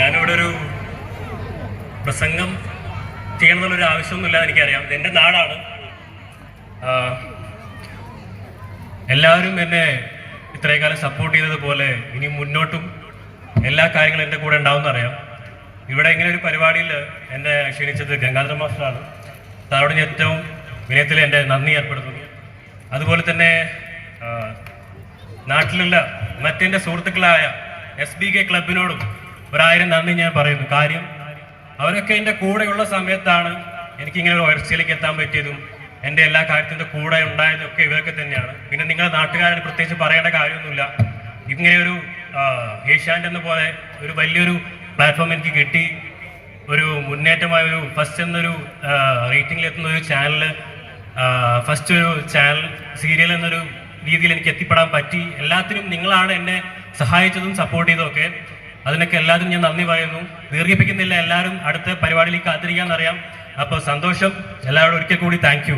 ഞാനിവിടെ ഒരു പ്രസംഗം ചെയ്യണമെന്നുള്ളൊരു ആവശ്യമൊന്നുമില്ല എനിക്കറിയാം. ഇതെൻ്റെ നാടാണ്. എല്ലാവരും എന്നെ ഇത്രയും കാലം സപ്പോർട്ട് ചെയ്തതുപോലെ ഇനി മുന്നോട്ടും എല്ലാ കാര്യങ്ങളും എൻ്റെ കൂടെ ഉണ്ടാവുമെന്നറിയാം. ഇവിടെ ഇങ്ങനെ ഒരു പരിപാടിയിൽ എന്നെ ക്ഷണിച്ചത് ഗംഗാധര മാസ്റ്ററാണ്. സാറോട് ഞാൻ ഏറ്റവും വിനയത്തിൽ എൻ്റെ നന്ദി ഏർപ്പെടുത്തുന്നു. അതുപോലെ തന്നെ നാട്ടിലുള്ള മറ്റെൻ്റെ സുഹൃത്തുക്കളായ SBK ക്ലബിനോടും 1000 നന്ദി ഞാൻ പറയുന്നു. കാര്യം അവരൊക്കെ എൻ്റെ കൂടെയുള്ള സമയത്താണ് എനിക്കിങ്ങനെ ഒരു ഉയർച്ചയിലേക്ക് എത്താൻ പറ്റിയതും എൻ്റെ എല്ലാ കാര്യത്തിൻ്റെ കൂടെ ഉണ്ടായതൊക്കെ ഇവരൊക്കെ തന്നെയാണ്. പിന്നെ നിങ്ങളുടെ നാട്ടുകാരെ പ്രത്യേകിച്ച് പറയേണ്ട കാര്യമൊന്നുമില്ല. ഇങ്ങനെ ഒരു ഏഷ്യാനെറ്റ് എന്ന പോലെ ഒരു വലിയൊരു പ്ലാറ്റ്ഫോം എനിക്ക് കിട്ടി. ഒരു മുന്നേറ്റമായ ഒരു ഫസ്റ്റ് എന്നൊരു റേറ്റിംഗിലെത്തുന്ന ഒരു ചാനൽ, ഫസ്റ്റ് ഒരു ചാനൽ സീരിയൽ എന്നൊരു രീതിയിൽ എനിക്ക് എത്തിപ്പെടാൻ പറ്റി. എല്ലാത്തിനും നിങ്ങളാണ് എന്നെ സഹായിച്ചതും സപ്പോർട്ട് ചെയ്തതൊക്കെ. അതിനൊക്കെ എല്ലാത്തിനും ഞാൻ നന്ദി പറയുന്നു. ദീർഘിപ്പിക്കുന്നില്ല. എല്ലാവരും അടുത്ത പരിപാടിയിലേക്ക് കാത്തിരിക്കാമെന്നറിയാം. അപ്പോൾ സന്തോഷം. എല്ലാവരോടും ഒരിക്കൽ കൂടി താങ്ക് യു.